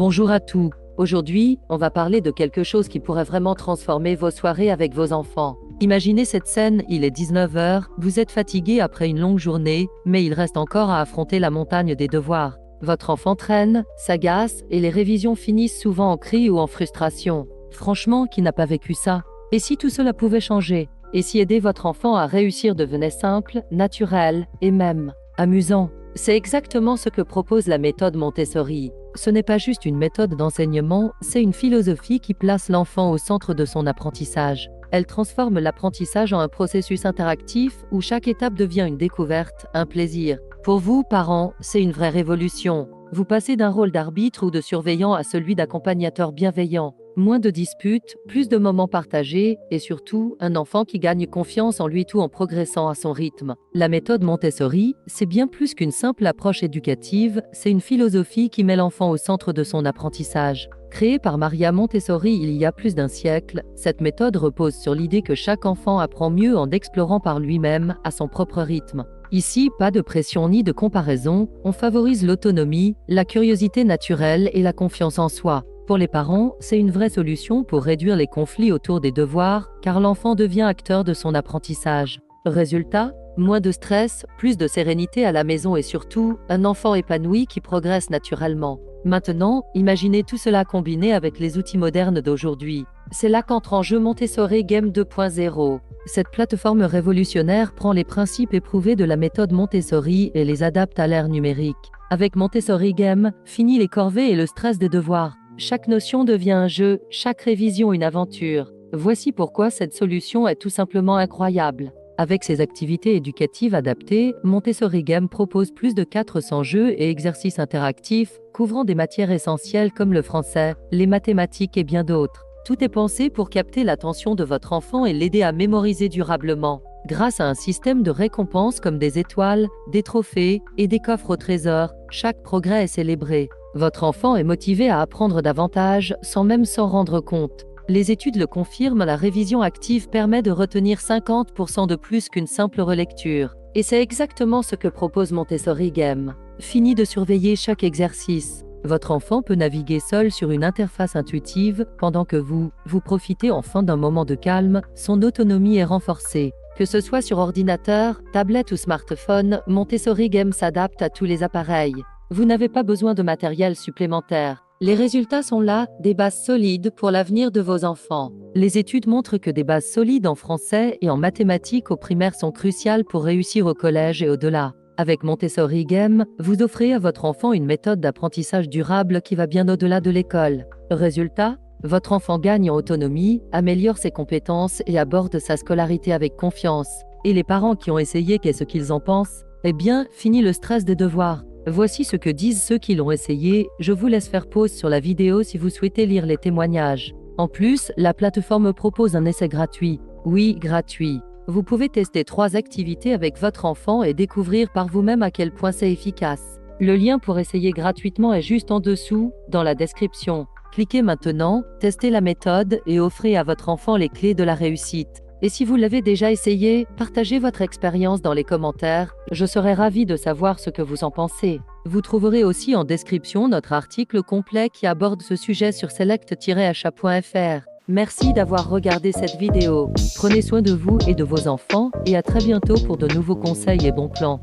Bonjour à tous. Aujourd'hui, on va parler de quelque chose qui pourrait vraiment transformer vos soirées avec vos enfants. Imaginez cette scène, il est 19 h, vous êtes fatigué après une longue journée, mais il reste encore à affronter la montagne des devoirs. Votre enfant traîne, s'agace, et les révisions finissent souvent en cris ou en frustration. Franchement, qui n'a pas vécu ça? Et si tout cela pouvait changer? Et si aider votre enfant à réussir devenait simple, naturel, et même amusant? C'est exactement ce que propose la méthode Montessori. Ce n'est pas juste une méthode d'enseignement, c'est une philosophie qui place l'enfant au centre de son apprentissage. Elle transforme l'apprentissage en un processus interactif où chaque étape devient une découverte, un plaisir. Pour vous, parents, c'est une vraie révolution. Vous passez d'un rôle d'arbitre ou de surveillant à celui d'accompagnateur bienveillant. Moins de disputes, plus de moments partagés et surtout, un enfant qui gagne confiance en lui tout en progressant à son rythme. La méthode Montessori, c'est bien plus qu'une simple approche éducative, c'est une philosophie qui met l'enfant au centre de son apprentissage. Créée par Maria Montessori il y a plus d'un siècle, cette méthode repose sur l'idée que chaque enfant apprend mieux en explorant par lui-même, à son propre rythme. Ici, pas de pression ni de comparaison, on favorise l'autonomie, la curiosité naturelle et la confiance en soi. Pour les parents, c'est une vraie solution pour réduire les conflits autour des devoirs, car l'enfant devient acteur de son apprentissage. Résultat, moins de stress, plus de sérénité à la maison et surtout, un enfant épanoui qui progresse naturellement. Maintenant, imaginez tout cela combiné avec les outils modernes d'aujourd'hui. C'est là qu'entre en jeu Montessori Game 2.0. Cette plateforme révolutionnaire prend les principes éprouvés de la méthode Montessori et les adapte à l'ère numérique. Avec Montessori Game, fini les corvées et le stress des devoirs. Chaque notion devient un jeu, chaque révision une aventure. Voici pourquoi cette solution est tout simplement incroyable. Avec ses activités éducatives adaptées, Montessori Game propose plus de 400 jeux et exercices interactifs, couvrant des matières essentielles comme le français, les mathématiques et bien d'autres. Tout est pensé pour capter l'attention de votre enfant et l'aider à mémoriser durablement. Grâce à un système de récompenses comme des étoiles, des trophées et des coffres au trésor, chaque progrès est célébré. Votre enfant est motivé à apprendre davantage sans même s'en rendre compte. Les études le confirment, la révision active permet de retenir 50% de plus qu'une simple relecture. Et c'est exactement ce que propose Montessori Game. Fini de surveiller chaque exercice. Votre enfant peut naviguer seul sur une interface intuitive pendant que vous profitez enfin d'un moment de calme, son autonomie est renforcée. Que ce soit sur ordinateur, tablette ou smartphone, Montessori Game s'adapte à tous les appareils. Vous n'avez pas besoin de matériel supplémentaire. Les résultats sont là, des bases solides pour l'avenir de vos enfants. Les études montrent que des bases solides en français et en mathématiques au primaire sont cruciales pour réussir au collège et au-delà. Avec Montessori Game, vous offrez à votre enfant une méthode d'apprentissage durable qui va bien au-delà de l'école. Résultat, votre enfant gagne en autonomie, améliore ses compétences et aborde sa scolarité avec confiance. Et les parents qui ont essayé, qu'est-ce qu'ils en pensent? Eh bien, fini le stress des devoirs. Voici ce que disent ceux qui l'ont essayé, je vous laisse faire pause sur la vidéo si vous souhaitez lire les témoignages. En plus, la plateforme propose un essai gratuit. Oui, gratuit. Vous pouvez tester 3 activités avec votre enfant et découvrir par vous-même à quel point c'est efficace. Le lien pour essayer gratuitement est juste en dessous, dans la description. Cliquez maintenant, testez la méthode et offrez à votre enfant les clés de la réussite. Et si vous l'avez déjà essayé, partagez votre expérience dans les commentaires, je serai ravie de savoir ce que vous en pensez. Vous trouverez aussi en description notre article complet qui aborde ce sujet sur select-achat.fr. Merci d'avoir regardé cette vidéo. Prenez soin de vous et de vos enfants et à très bientôt pour de nouveaux conseils et bons plans.